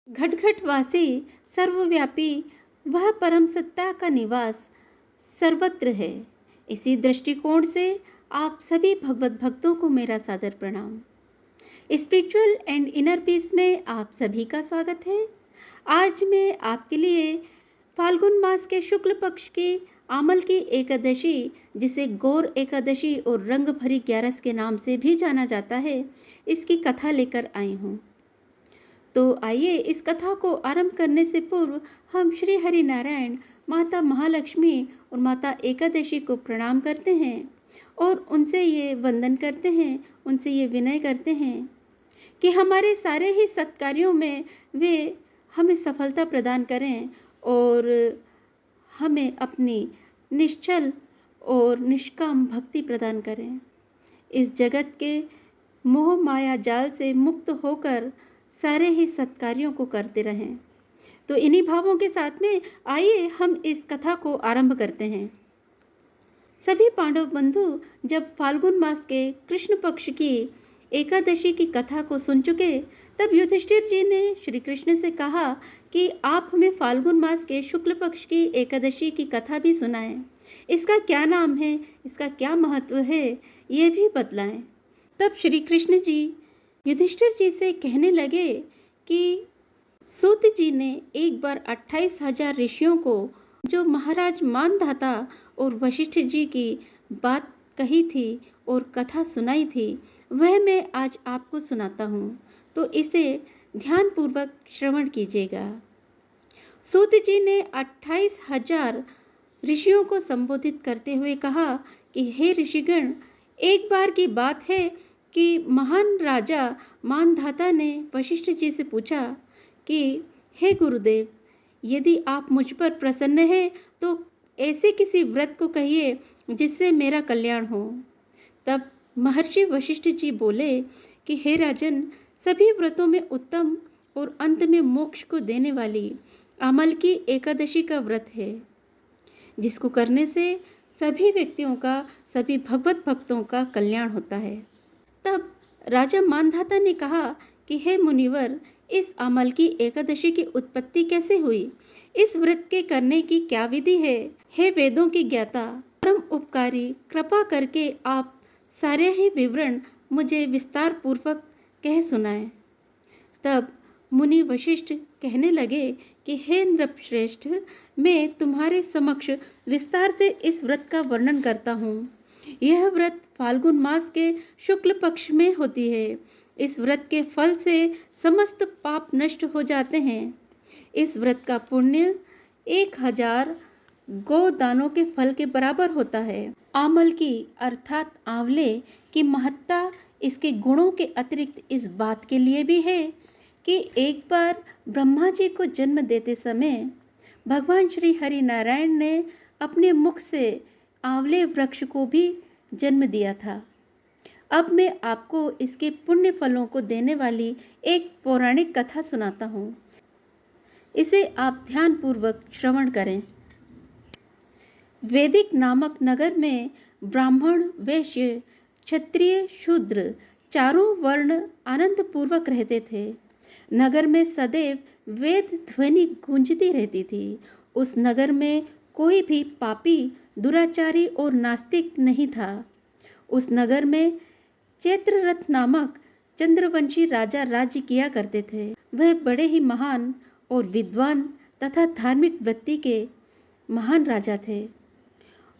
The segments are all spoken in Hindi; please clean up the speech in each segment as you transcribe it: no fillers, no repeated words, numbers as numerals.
घटघटवासी सर्वव्यापी वह परम सत्ता का निवास सर्वत्र है। इसी दृष्टिकोण से आप सभी भगवत भक्तों को मेरा सादर प्रणाम। स्पिरिचुअल एंड इनर पीस में आप सभी का स्वागत है। आज मैं आपके लिए फाल्गुन मास के शुक्ल पक्ष की आमल की एकादशी, जिसे गौर एकादशी और रंग भरी ग्यारस के नाम से भी जाना जाता है, इसकी कथा लेकर आई हूँ। तो आइए इस कथा को आरंभ करने से पूर्व हम श्री हरि नारायण, माता महालक्ष्मी और माता एकादशी को प्रणाम करते हैं और उनसे ये वंदन करते हैं, उनसे ये विनय करते हैं कि हमारे सारे ही सत्कार्यों में वे हमें सफलता प्रदान करें और हमें अपनी निश्चल और निष्काम भक्ति प्रदान करें। इस जगत के मोह माया जाल से मुक्त होकर सारे ही सत्कार्यों को करते रहें। तो इन्हीं भावों के साथ में आइए हम इस कथा को आरंभ करते हैं। सभी पांडव बंधु जब फाल्गुन मास के कृष्ण पक्ष की एकादशी की कथा को सुन चुके, तब युधिष्ठिर जी ने श्री कृष्ण से कहा कि आप हमें फाल्गुन मास के शुक्ल पक्ष की एकादशी की कथा भी सुनाएं। इसका क्या नाम है, इसका क्या महत्व है, ये भी बतलाएं। तब श्री कृष्ण जी युधिष्ठिर जी से कहने लगे कि सूत जी ने एक बार 28,000 ऋषियों को जो महाराज मानधाता और वशिष्ठ जी की बात कही थी और कथा सुनाई थी, वह मैं आज आपको सुनाता हूँ, तो इसे ध्यानपूर्वक श्रवण कीजिएगा। सूत जी ने 28,000 ऋषियों को संबोधित करते हुए कहा कि हे ऋषिगण, एक बार की बात है कि महान राजा मानधाता ने वशिष्ठ जी से पूछा कि हे गुरुदेव, यदि आप मुझ पर प्रसन्न हैं तो ऐसे किसी व्रत को कहिए जिससे मेरा कल्याण हो। तब महर्षि वशिष्ठ जी बोले कि हे राजन, सभी व्रतों में उत्तम और अंत में मोक्ष को देने वाली अमल की एकादशी का व्रत है, जिसको करने से सभी व्यक्तियों का, सभी भगवत भक्तों का कल्याण होता है। तब राजा मानधाता ने कहा कि हे मुनिवर, इस अमल की एकादशी की उत्पत्ति कैसे हुई? इस व्रत के करने की क्या विधि है? हे वेदों की ज्ञाता, परम उपकारी, कृपा करके आप सारे ही विवरण मुझे विस्तार पूर्वक कह सुनाएं। तब मुनि वशिष्ठ कहने लगे कि हे नृपश्रेष्ठ, मैं तुम्हारे समक्ष विस्तार से इस व्रत का वर्णन करता हूँ। यह व्रत फाल्गुन मास के शुक्ल पक्ष में होती है। इस व्रत के फल से समस्त पाप नष्ट हो जाते हैं। इस व्रत का पुण्य 1000 गोदानों के फल के बराबर होता है। आमल की अर्थात आंवले की महत्ता इसके गुणों के अतिरिक्त इस बात के लिए भी है कि एक बार ब्रह्मा जी को जन्म देते समय भगवान श्री हरि नारायण ने अपने मुख से आंवले वृक्ष को भी जन्म दिया था। अब मैं आपको इसके पुण्य फलों को देने वाली एक पौराणिक कथा सुनाता हूँ। इसे आप ध्यानपूर्वक श्रवण करें। वैदिक नामक नगर में ब्राह्मण, वैश्य, क्षत्रिय, शूद्र चारों वर्ण आनंद पूर्वक रहते थे। नगर में सदैव वेद ध्वनि गूंजती रहती थी। उस नगर में कोई भी पापी, दुराचारी और नास्तिक नहीं था। उस नगर में चैत्ररथ नामक चंद्रवंशी राजा राज्य किया करते थे। वह बड़े ही महान और विद्वान तथा धार्मिक वृत्ति के महान राजा थे।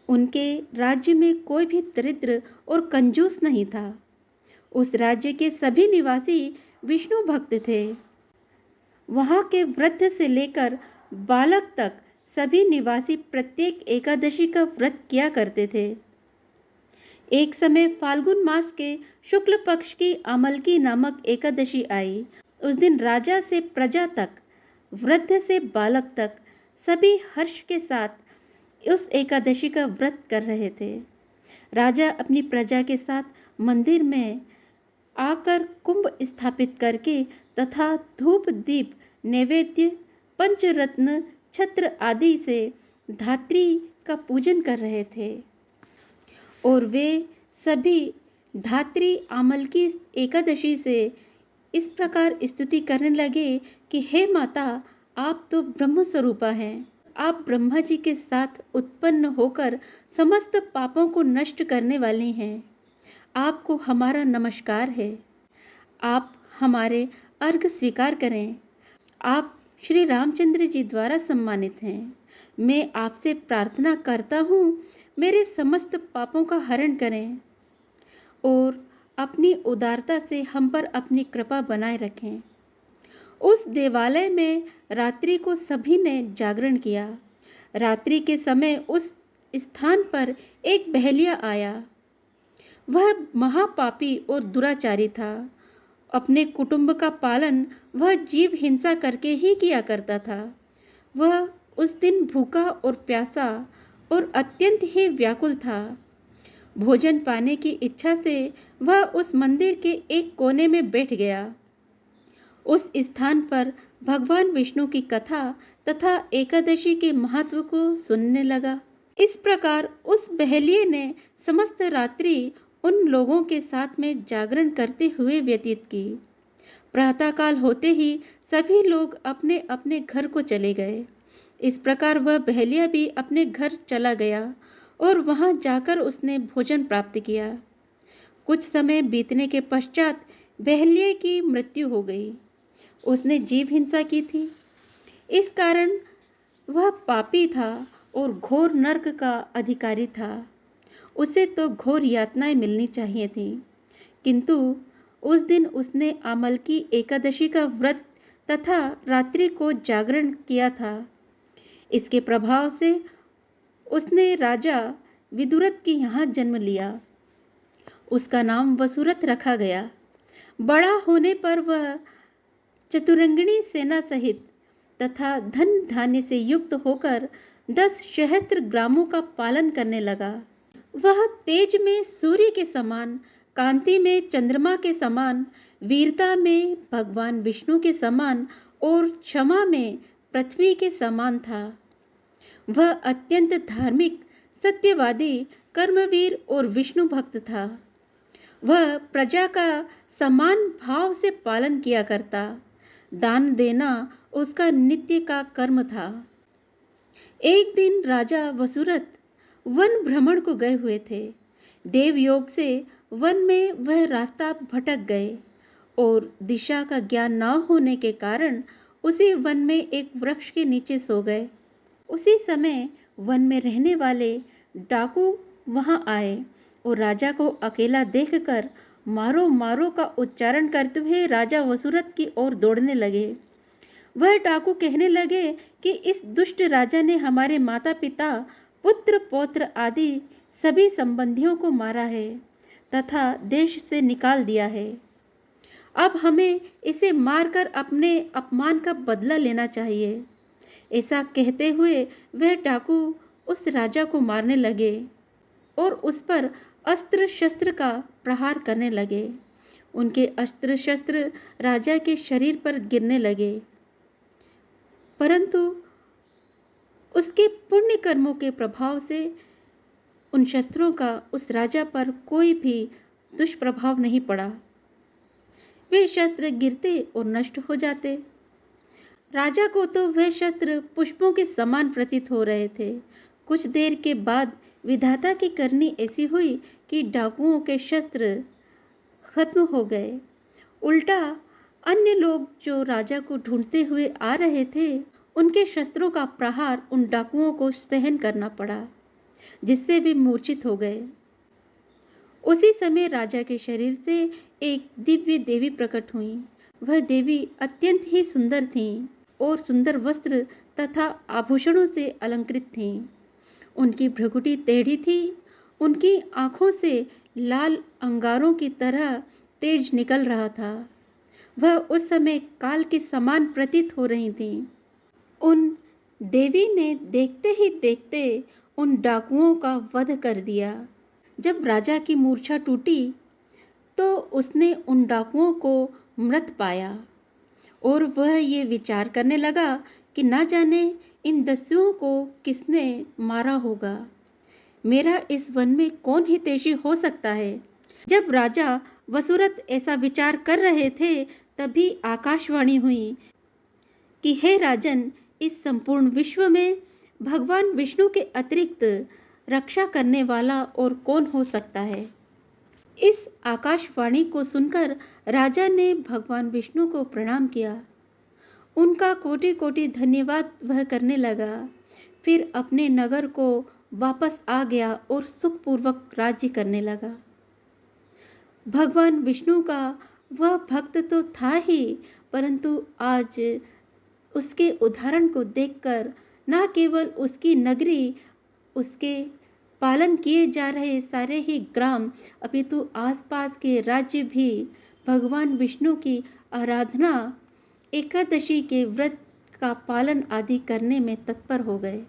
उनके राज्य में कोई भी दरिद्र और कंजूस नहीं था। उस राज्य के सभी निवासी विष्णु भक्त थे। वहां के वृद्ध से लेकर बालक तक सभी निवासी प्रत्येक एकादशी का व्रत किया करते थे। एक समय फाल्गुन मास के शुक्ल पक्ष की अमलकी नामक एकादशी आई। उस दिन राजा से प्रजा तक, वृद्ध से बालक तक सभी हर्ष के साथ उस एकादशी का व्रत कर रहे थे। राजा अपनी प्रजा के साथ मंदिर में आकर कुंभ स्थापित करके तथा धूप दीप नैवेद्य, पंचरत्न, छत्र आदि से धात्री का पूजन कर रहे थे और वे सभी धात्री आमलकी एकादशी से इस प्रकार स्तुति करने लगे कि हे माता, आप तो ब्रह्म स्वरूपा हैं। आप ब्रह्मा जी के साथ उत्पन्न होकर समस्त पापों को नष्ट करने वाली हैं। आपको हमारा नमस्कार है। आप हमारे अर्घ स्वीकार करें। आप श्री रामचंद्र जी द्वारा सम्मानित हैं। मैं आपसे प्रार्थना करता हूँ, मेरे समस्त पापों का हरण करें और अपनी उदारता से हम पर अपनी कृपा बनाए रखें। उस देवालय में रात्रि को सभी ने जागरण किया। रात्रि के समय उस स्थान पर एक बहेलिया आया। वह महापापी और दुराचारी था। अपने कुटुंब का पालन वह जीव हिंसा करके ही किया करता था। वह उस दिन भूखा और प्यासा और अत्यंत ही व्याकुल था। भोजन पाने की इच्छा से वह उस मंदिर के एक कोने में बैठ गया। उस स्थान पर भगवान विष्णु की कथा तथा एकादशी के महत्व को सुनने लगा। इस प्रकार उस बहेलिये ने समस्त रात्रि उन लोगों के साथ में जागरण करते हुए व्यतीत की। प्रातःकाल होते ही सभी लोग अपने अपने घर को चले गए। इस प्रकार वह बहेलिया भी अपने घर चला गया और वहां जाकर उसने भोजन प्राप्त किया। कुछ समय बीतने के पश्चात बहेलिये की मृत्यु हो गई। उसने जीव हिंसा की थी। इस कारण वह पापी था और घोर नरक का अधिकारी था। उसे तो घोर यातनाएं मिलनी चाहिए थी, किंतु उस दिन उसने आमल की एकादशी का व्रत तथा रात्रि को जागरण किया था। इसके प्रभाव से उसने राजा विदुरथ के यहाँ जन्म लिया। उसका नाम वसुरथ रखा गया। बड़ा होने पर वह चतुरंगिणी सेना सहित तथा धन धान्य से युक्त होकर 10 सहस्त्र ग्रामों का पालन करने लगा। वह तेज में सूर्य के समान, कांति में चंद्रमा के समान, वीरता में भगवान विष्णु के समान और क्षमा में पृथ्वी के समान था। वह अत्यंत धार्मिक, सत्यवादी, कर्मवीर और विष्णु भक्त था। वह प्रजा का समान भाव से पालन किया करता। दान देना उसका नित्य का कर्म था। एक दिन राजा वसुरथ वन भ्रमण को गए हुए थे। देव योग से वन में वह रास्ता भटक गए और दिशा का ज्ञान न होने के कारण उसी वन में एक वृक्ष के नीचे सो गए। उसी समय वन में रहने वाले डाकू वहां आए और राजा को अकेला देखकर मारो मारो का उच्चारण करते हुए राजा वसुरथ की ओर दौड़ने लगे। वह डाकू कहने लगे कि इस दुष्ट राजा ने हमारे माता पिता, पुत्र पौत्र आदि सभी संबंधियों को मारा है तथा देश से निकाल दिया है। अब हमें इसे मारकर अपने अपमान का बदला लेना चाहिए। ऐसा कहते हुए वह डाकू उस राजा को मारने लगे और उस पर अस्त्र शस्त्र का प्रहार करने लगे। उनके अस्त्र शस्त्र राजा के शरीर पर गिरने लगे, परंतु उसके पुण्य कर्मों के प्रभाव से उन शस्त्रों का उस राजा पर कोई भी दुष्प्रभाव नहीं पड़ा। वे शस्त्र गिरते और नष्ट हो जाते। राजा को तो वह शस्त्र पुष्पों के समान प्रतीत हो रहे थे। कुछ देर के बाद विधाता की करनी ऐसी हुई कि डाकुओं के शस्त्र खत्म हो गए। उल्टा अन्य लोग जो राजा को ढूंढते हुए आ रहे थे, उनके शस्त्रों का प्रहार उन डाकुओं को सहन करना पड़ा, जिससे वे मूर्छित हो गए। उसी समय राजा के शरीर से एक दिव्य देवी प्रकट हुई। वह देवी अत्यंत ही सुंदर थी और सुंदर वस्त्र तथा आभूषणों से अलंकृत थी। उनकी भ्रुकुटी टेढ़ी थी। उनकी आंखों से लाल अंगारों की तरह तेज निकल रहा था। वह उस समय काल के समान प्रतीत हो रही थी। उन देवी ने देखते ही देखते उन डाकुओं का वध कर दिया। जब राजा की मूर्छा टूटी तो उसने उन डाकुओं को मृत पाया और वह ये विचार करने लगा कि न जाने इन दस्युओं को किसने मारा होगा। मेरा इस वन में कौन हितैषी हो सकता है जब राजा वसुरथ ऐसा विचार कर रहे थे, तभी आकाशवाणी हुई कि हे राजन, इस संपूर्ण विश्व में भगवान विष्णु के अतिरिक्त रक्षा करने वाला और कौन हो सकता है। इस आकाशवाणी को सुनकर राजा ने भगवान विष्णु को प्रणाम किया। उनका कोटि कोटि धन्यवाद वह करने लगा। फिर अपने नगर को वापस आ गया और सुखपूर्वक राज्य करने लगा। भगवान विष्णु का वह भक्त तो था ही, परंतु आज उसके उदाहरण को देखकर न केवल उसकी नगरी, उसके पालन किए जा रहे सारे ही ग्राम, अपितु आसपास के राज्य भी भगवान विष्णु की आराधना, एकादशी के व्रत का पालन आदि करने में तत्पर हो गए।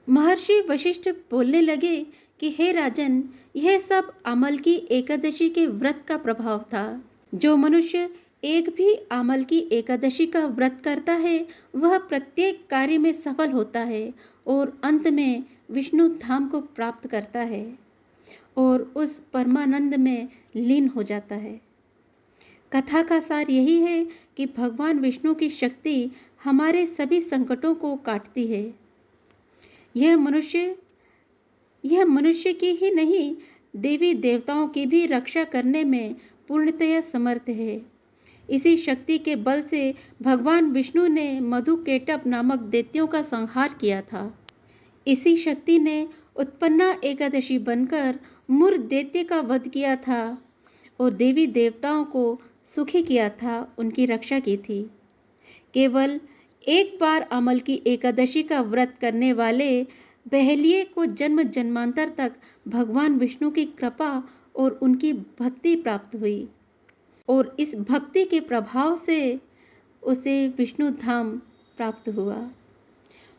महर्षि वशिष्ठ बोलने लगे कि हे राजन, यह सब अमल की एकादशी के व्रत का प्रभाव था। जो मनुष्य एक भी अमल की एकादशी का व्रत करता है, वह प्रत्येक कार्य में सफल होता है और अंत में विष्णु धाम को प्राप्त करता है और उस परमानंद में लीन हो जाता है। कथा का सार यही है कि भगवान विष्णु की शक्ति हमारे सभी संकटों को काटती है। यह मनुष्य की ही नहीं, देवी देवताओं की भी रक्षा करने में पूर्णतया समर्थ है। इसी शक्ति के बल से भगवान विष्णु ने मधुकेटभ नामक दैत्यों का संहार किया था। इसी शक्ति ने उत्पन्ना एकादशी बनकर मुर दैत्य का वध किया था और देवी देवताओं को सुखी किया था, उनकी रक्षा की थी। केवल एक बार अमल की एकादशी का व्रत करने वाले बहलिये को जन्म जन्मांतर तक भगवान विष्णु की कृपा और उनकी भक्ति प्राप्त हुई और इस भक्ति के प्रभाव से उसे विष्णु धाम प्राप्त हुआ।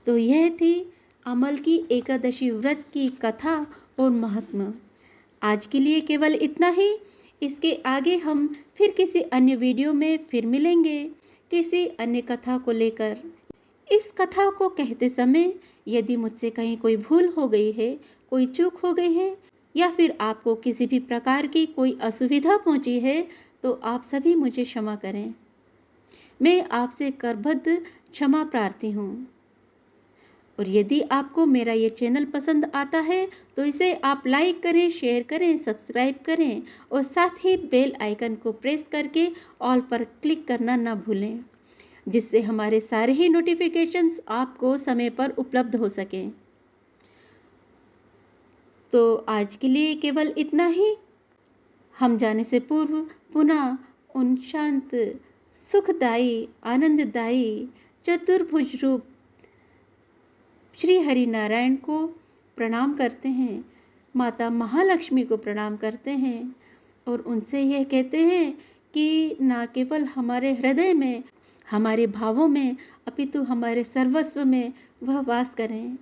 तो यह थी अमल की एकादशी व्रत की कथा और महात्मा। आज के लिए केवल इतना ही। इसके आगे हम फिर किसी अन्य वीडियो में फिर मिलेंगे, किसी अन्य कथा को लेकर। इस कथा को कहते समय यदि मुझसे कहीं कोई भूल हो गई है, कोई चूक हो गई है, या फिर आपको किसी भी प्रकार की कोई असुविधा पहुंची है, तो आप सभी मुझे क्षमा करें। मैं आपसे करबद्ध क्षमा प्रार्थी हूँ। और यदि आपको मेरा ये चैनल पसंद आता है तो इसे आप लाइक करें, शेयर करें, सब्सक्राइब करें और साथ ही बेल आइकन को प्रेस करके ऑल पर क्लिक करना ना भूलें, जिससे हमारे सारे ही नोटिफिकेशंस आपको समय पर उपलब्ध हो सकें। तो आज के लिए केवल इतना ही। हम जाने से पूर्व पुनः उन शांत, सुखदायी, आनंददायी, चतुर्भुज रूप श्री हरि नारायण को प्रणाम करते हैं, माता महालक्ष्मी को प्रणाम करते हैं और उनसे यह कहते हैं कि ना केवल हमारे हृदय में, हमारे भावों में, अपितु हमारे सर्वस्व में वह वास करें।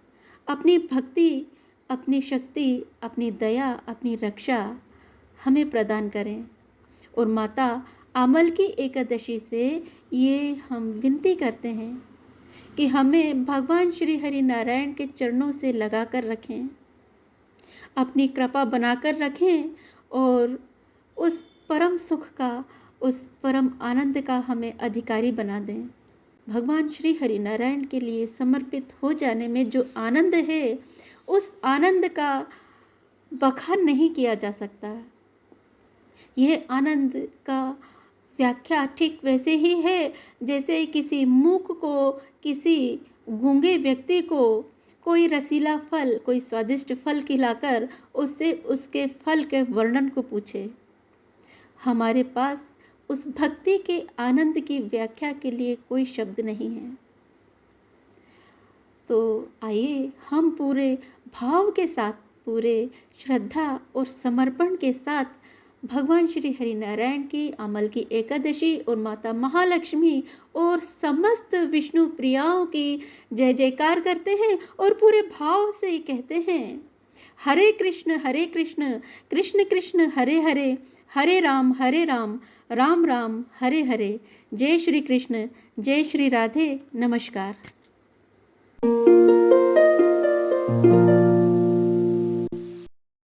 अपनी भक्ति, अपनी शक्ति, अपनी दया, अपनी रक्षा हमें प्रदान करें। और माता अमल की एकादशी से ये हम विनती करते हैं कि हमें भगवान श्री हरि नारायण के चरणों से लगा कर रखें, अपनी कृपा बनाकर रखें और उस परम सुख का, उस परम आनंद का हमें अधिकारी बना दें। भगवान श्री हरि नारायण के लिए समर्पित हो जाने में जो आनंद है, उस आनंद का बखान नहीं किया जा सकता। यह आनंद का व्याख्या ठीक वैसे ही है जैसे किसी मूक को, किसी गूंगे व्यक्ति को कोई रसीला फल, कोई स्वादिष्ट फल खिलाकर उससे उसके फल के वर्णन को पूछे। हमारे पास उस भक्ति के आनंद की व्याख्या के लिए कोई शब्द नहीं है। तो आइए हम पूरे भाव के साथ, पूरे श्रद्धा और समर्पण के साथ भगवान श्री हरि नारायण की अमल की एकादशी और माता महालक्ष्मी और समस्त विष्णु प्रियाओं की जय जयकार करते हैं और पूरे भाव से कहते हैं, हरे कृष्ण कृष्ण कृष्ण हरे हरे, हरे राम राम राम हरे हरे। जय श्री कृष्ण, जय श्री राधे। नमस्कार।